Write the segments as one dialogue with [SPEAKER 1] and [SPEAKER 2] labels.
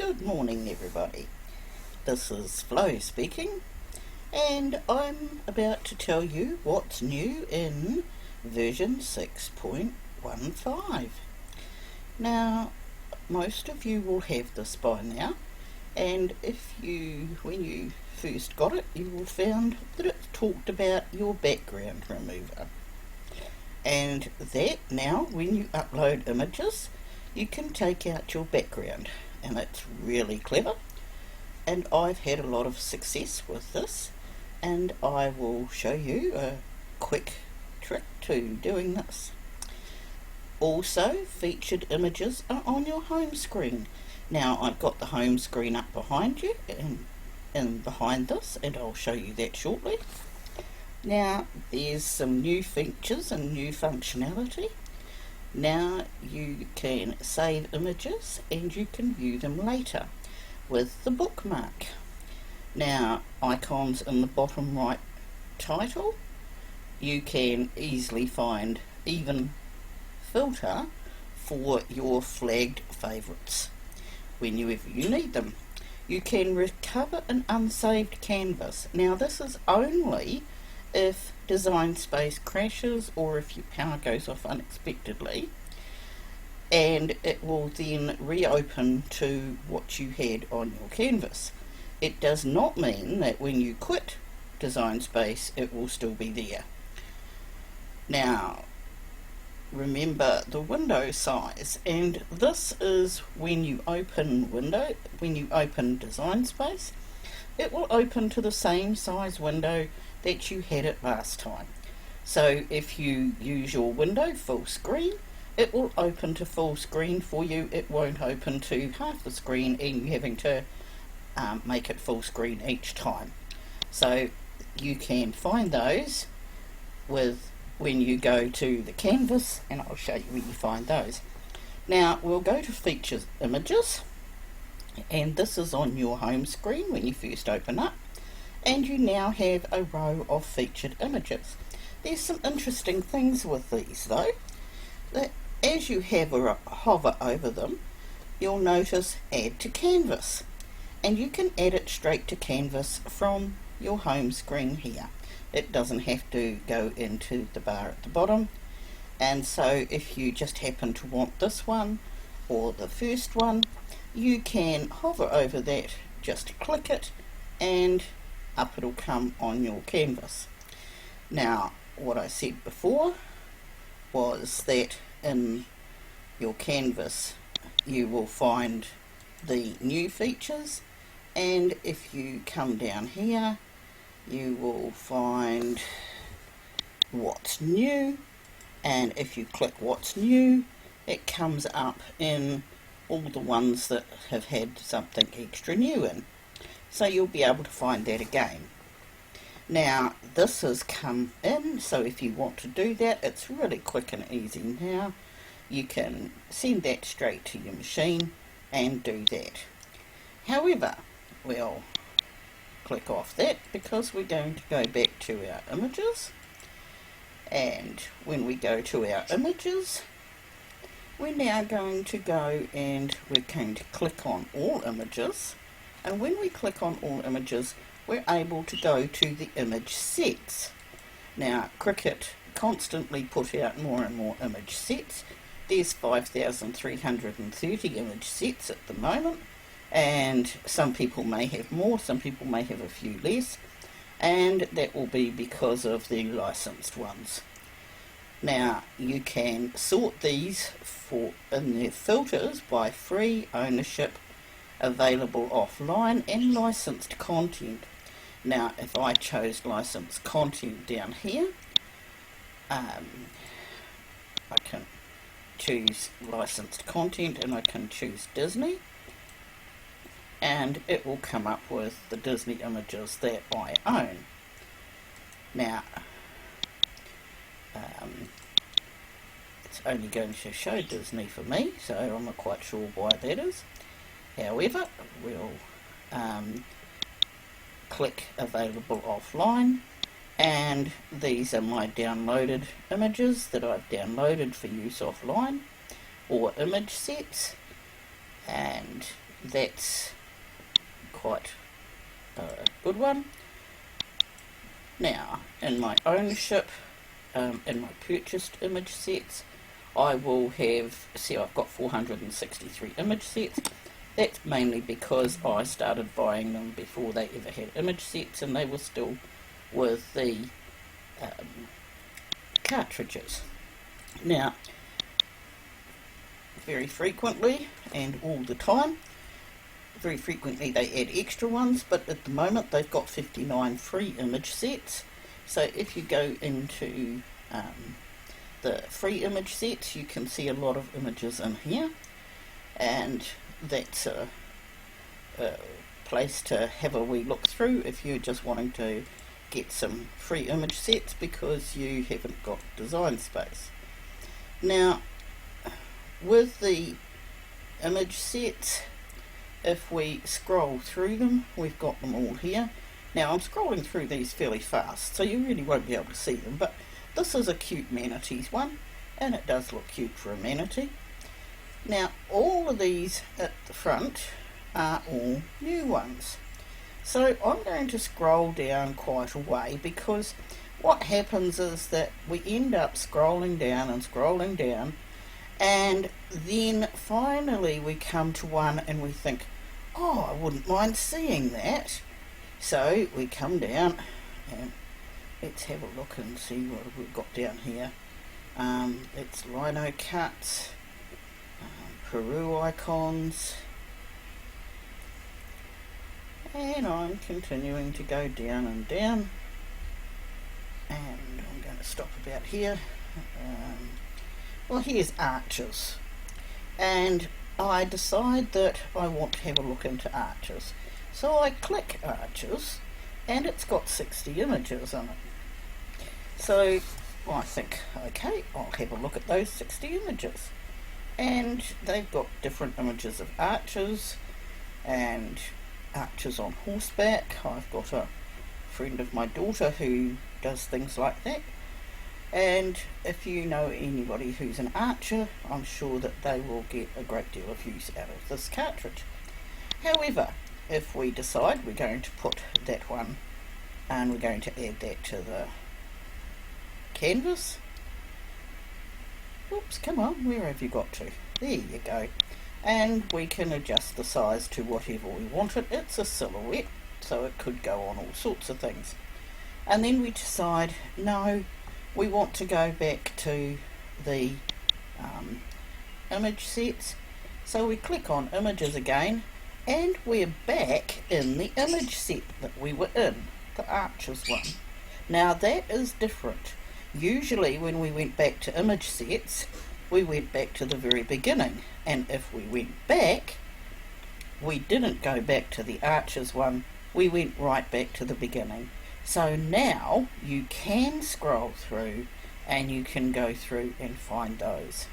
[SPEAKER 1] Good morning, everybody. This is Flo speaking, and I'm about to tell you what's new in version 6.15. Now, most of you will have this by now, and when you first got it, you will have found that it talked about your background remover. And that now, when you upload images, you can take out your background, and it's really clever. And I've had a lot of success with this, and I will show you a quick trick to doing this. Also, featured images are on your home screen. Now, I've got the home screen up behind you and behind this, and I'll show you that shortly. Now, there's some new features and new functionality. Now you can save images and you can view them later with the bookmark. Now, icons in the bottom right title, you can easily find even filter for your flagged favourites whenever you need them. You can recover an unsaved canvas. Now, this is only if Design Space crashes or if your power goes off unexpectedly, and it will then reopen to what you had on your canvas. It does not mean that when you quit Design Space it will still be there. Now, remember the window size, and this is when you open Design Space, it will open to the same size window that you had it last time. So if you use your window full screen, it will open to full screen for you. It won't open to half the screen and you having to make it full screen each time. So you can find those when you go to the canvas, and I'll show you where you find those. Now we'll go to Features Images, and this is on your home screen when you first open up, and you now have a row of featured images. There's some interesting things with these though, that as you hover over them, you'll notice Add to Canvas, and you can add it straight to Canvas from your home screen here. It doesn't have to go into the bar at the bottom, and so if you just happen to want this one or the first one, you can hover over that, just click it, and up it'll come on your canvas. Now, what I said before was that in your canvas you will find the new features, and if you come down here you will find what's new, and if you click what's new, it comes up in all the ones that have had something extra new in. So you'll be able to find that again. Now, this has come in, so if you want to do that, it's really quick and easy now. You can send that straight to your machine and do that. However, we'll click off that because we're going to go back to our images. And when we go to our images, we're now going to go and we're going to click on all images. And when we click on all images, we're able to go to the image sets. Now, Cricut constantly put out more and more image sets. There's 5,330 image sets at the moment, and some people may have more, some people may have a few less, and that will be because of the licensed ones. Now, you can sort these in their filters by free, ownership, available offline, and licensed content. Now, if I chose licensed content down here, I can choose licensed content and I can choose Disney, and it will come up with the Disney images that I own. Now, it's only going to show Disney for me, so I'm not quite sure why that is. However, we'll click available offline, and these are my downloaded images that I've downloaded for use offline, or image sets, and that's quite a good one. Now, in my ownership, in my purchased image sets, I will have, see, I've got 463 image sets. That's mainly because I started buying them before they ever had image sets, and they were still with the cartridges. Now, very frequently and all the time, very frequently they add extra ones, but at the moment they've got 59 free image sets. So if you go into the free image sets, you can see a lot of images in here, and that's a place to have a wee look through if you're just wanting to get some free image sets because you haven't got design space. Now, with the image sets, if we scroll through them, we've got them all here. Now, I'm scrolling through these fairly fast, so you really won't be able to see them, but this is a cute manatees one, and it does look cute for a manatee. Now, all of these at the front are all new ones. So I'm going to scroll down quite a way, because what happens is that we end up scrolling down, and then finally we come to one and we think, oh, I wouldn't mind seeing that. So we come down and let's have a look and see what we've got down here. It's lino cuts, Peru icons, and I'm continuing to go down and down, and I'm going to stop about here. Well, here's arches, and I decide that I want to have a look into arches, so I click arches, and it's got 60 images on it. So I think, okay, I'll have a look at those 60 images, and they've got different images of archers and archers on horseback. I've got a friend of my daughter who does things like that, and if you know anybody who's an archer, I'm sure that they will get a great deal of use out of this cartridge. However, if we decide we're going to put that one and we're going to add that to the canvas, oops, come on, where have you got to? There you go. And we can adjust the size to whatever we want it. It's a silhouette, so it could go on all sorts of things. And then we decide, no, we want to go back to the image sets. So we click on images again, and we're back in the image set that we were in, the archers one. Now that is different. Usually when we went back to image sets, we went back to the very beginning, and if we went back, we didn't go back to the archers one, we went right back to the beginning. So now you can scroll through and you can go through and find those.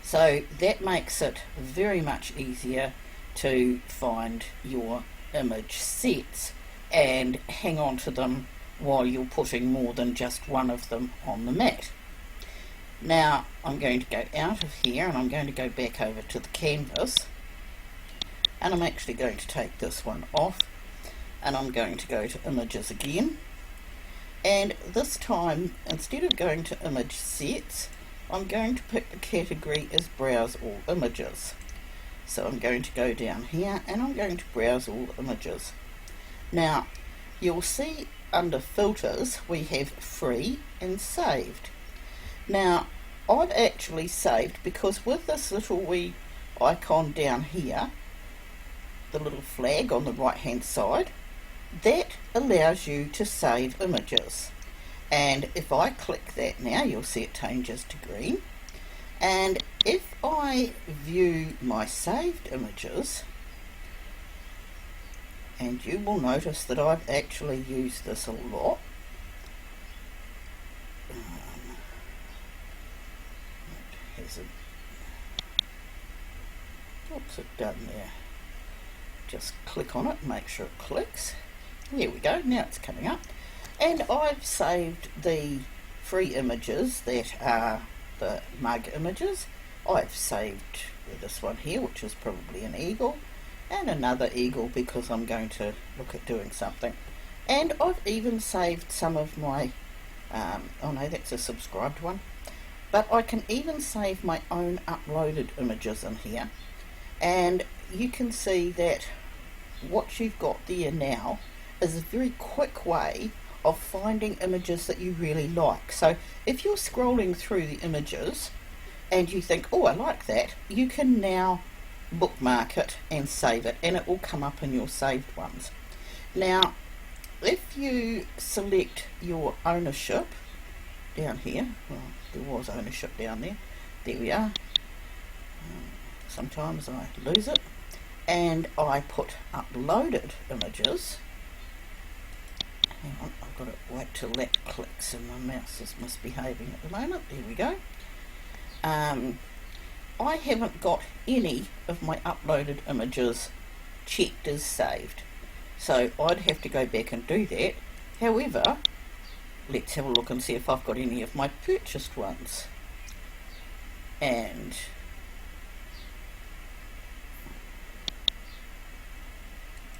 [SPEAKER 1] So that makes it very much easier to find your image sets and hang on to them while you're putting more than just one of them on the mat. Now I'm going to go out of here and I'm going to go back over to the canvas, and I'm actually going to take this one off, and I'm going to go to images again, and this time instead of going to image sets, I'm going to pick the category as browse all images. So I'm going to go down here and I'm going to browse all images. Now you'll see under filters we have free and saved. Now I've actually saved, because with this little wee icon down here, the little flag on the right hand side, that allows you to save images. And if I click that now, you'll see it changes to green. And if I view my saved images, and you will notice that I've actually used this a lot. What's it done there? Just click on it and make sure it clicks. There we go, now it's coming up. And I've saved the free images that are the mug images. I've saved this one here, which is probably an eagle, and another eagle because I'm going to look at doing something. And I've even saved some of my, oh no, that's a subscribed one, but I can even save my own uploaded images in here, and you can see that what you've got there now is a very quick way of finding images that you really like. So if you're scrolling through the images and you think, oh, I like that, you can now bookmark it and save it, and it will come up in your saved ones. Now if you select your ownership down here, well, there was ownership down there, there we are, sometimes I lose it, and I put uploaded images. Hang on, I've got to wait till that clicks and my mouse is misbehaving at the moment. There we go. I haven't got any of my uploaded images checked as saved, so I'd have to go back and do that. However, let's have a look and see if I've got any of my purchased ones. And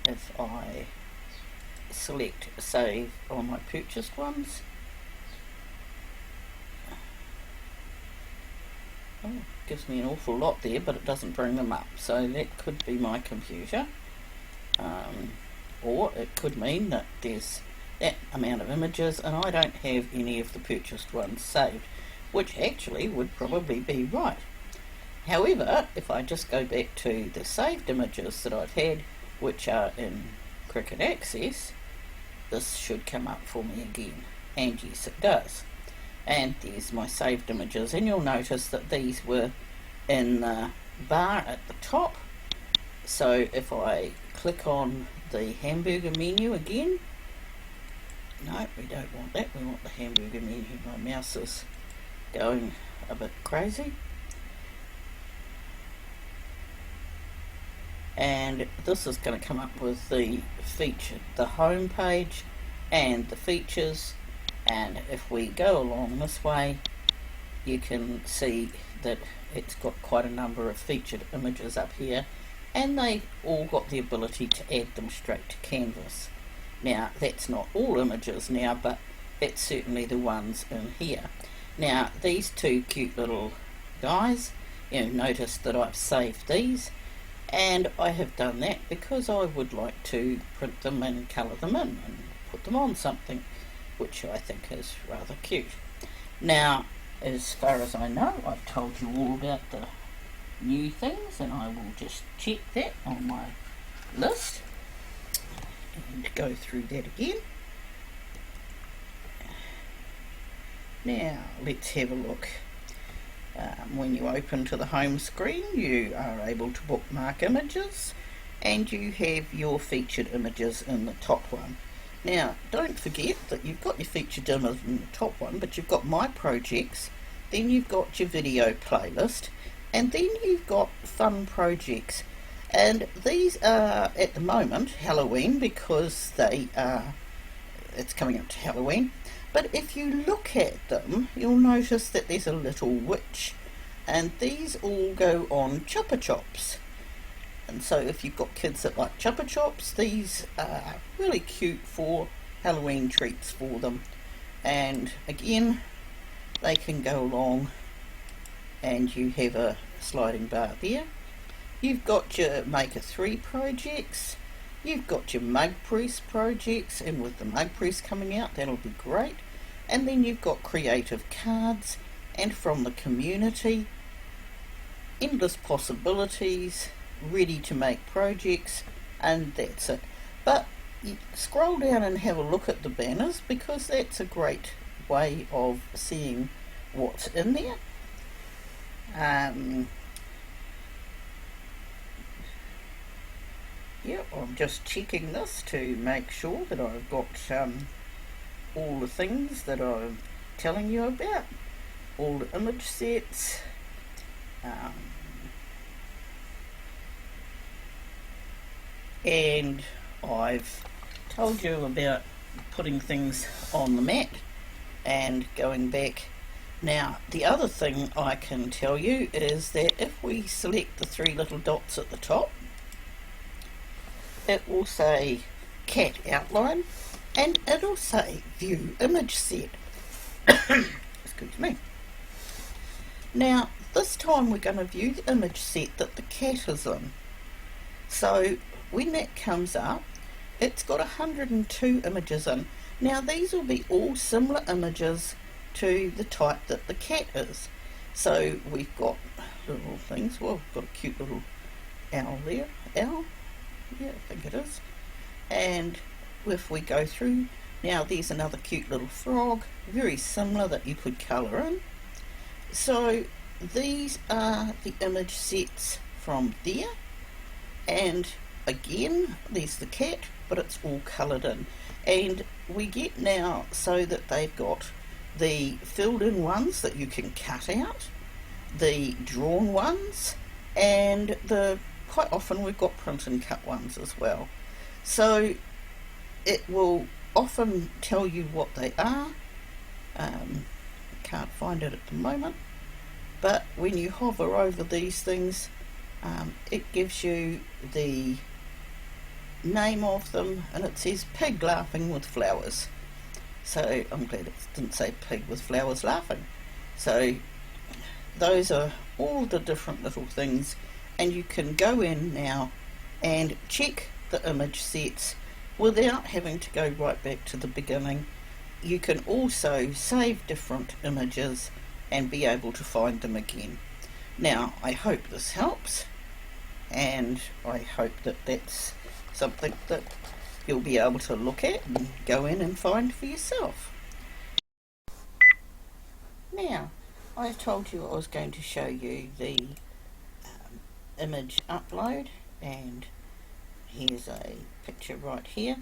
[SPEAKER 1] if I select save on my purchased ones, oh, gives me an awful lot there, but it doesn't bring them up, so that could be my computer, or it could mean that there's that amount of images and I don't have any of the purchased ones saved, which actually would probably be right. However, if I just go back to the saved images that I've had, which are in Cricut Access, this should come up for me again, and yes it does. And there's my saved images, and you'll notice that these were in the bar at the top. So if I click on the hamburger menu again, no, we don't want that, we want the hamburger menu. My mouse is going a bit crazy. And this is going to come up with the feature, the home page and the features. And if we go along this way, you can see that it's got quite a number of featured images up here, and they all got the ability to add them straight to canvas. Now that's not all images now, but it's certainly the ones in here. Now these two cute little guys, you know, notice that I've saved these, and I have done that because I would like to print them and colour them in and put them on something, which I think is rather cute. Now, as far as I know, I've told you all about the new things, and I will just check that on my list and go through that again. Now, let's have a look. When you open to the home screen, you are able to bookmark images, and you have your featured images in the top one. Now, don't forget that you've got your featured images in the top one, but you've got My Projects, then you've got your video playlist, and then you've got Fun Projects. And these are, at the moment, Halloween, because it's coming up to Halloween. But if you look at them, you'll notice that there's a little witch, and these all go on Chupa Chops. And so if you've got kids that like Chupa Chops, these are really cute for Halloween treats for them. And again, they can go along, and you have a sliding bar there. You've got your Maker 3 projects, you've got your Mug Press projects, and with the Mug Press coming out, that'll be great. And then you've got creative cards, and from the community, endless possibilities, ready to make projects, and that's it. But you scroll down and have a look at the banners, because that's a great way of seeing what's in there. Yeah, I'm just checking this to make sure that I've got all the things that I'm telling you about, all the image sets, and I've told you about putting things on the mat and going back. Now, the other thing I can tell you is that if we select the three little dots at the top, it will say cat outline, and it'll say view image set. Excuse me. Now this time we're going to view the image set that the cat is in. So when that comes up, it's got 102 images in. Now these will be all similar images to the type that the cat is. So we've got little things. Well, we've got a cute little owl there. Owl? Yeah, I think it is. And if we go through, now there's another cute little frog, very similar, that you could colour in. So these are the image sets from there. And again, there's the cat, but it's all coloured in. And we get now so that they've got the filled in ones that you can cut out, the drawn ones, and quite often we've got print and cut ones as well. So it will often tell you what they are. Can't find it at the moment, but when you hover over these things, it gives you the name of them, and it says pig laughing with flowers. So I'm glad it didn't say pig with flowers laughing. So those are all the different little things, and you can go in now and check the image sets without having to go right back to the beginning. You can also save different images and be able to find them again. Now I hope this helps, and I hope that that's something that you'll be able to look at and go in and find for yourself. Now, I told you I was going to show you the image upload, and here's a picture right here.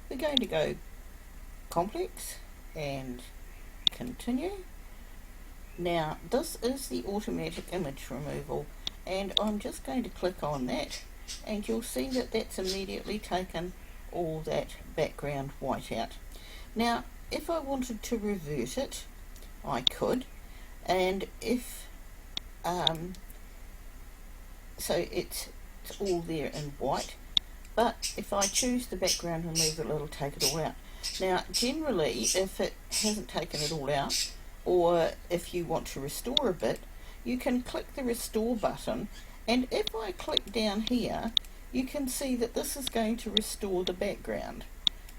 [SPEAKER 1] We're going to go complex and continue. Now this is the automatic image removal, and I'm just going to click on that, and you'll see that that's immediately taken all that background white out. Now if I wanted to revert it, I could, and if so it's all there in white, but if I choose the background removal, it'll take it all out. Now generally, if it hasn't taken it all out, or if you want to restore a bit, you can click the restore button, and if I click down here, you can see that this is going to restore the background.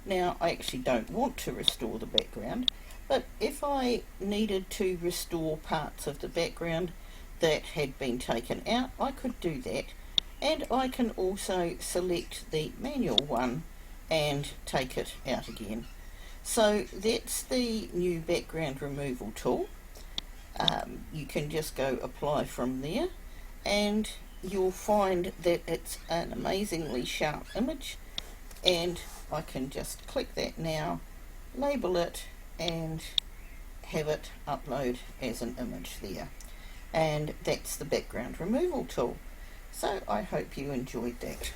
[SPEAKER 1] Now I actually don't want to restore the background, but if I needed to restore parts of the background that had been taken out, I could do that, and I can also select the manual one and take it out again. So that's the new background removal tool. You can just go apply from there, and you'll find that it's an amazingly sharp image, and I can just click that now, label it, and have it upload as an image there. And that's the background removal tool. So I hope you enjoyed that.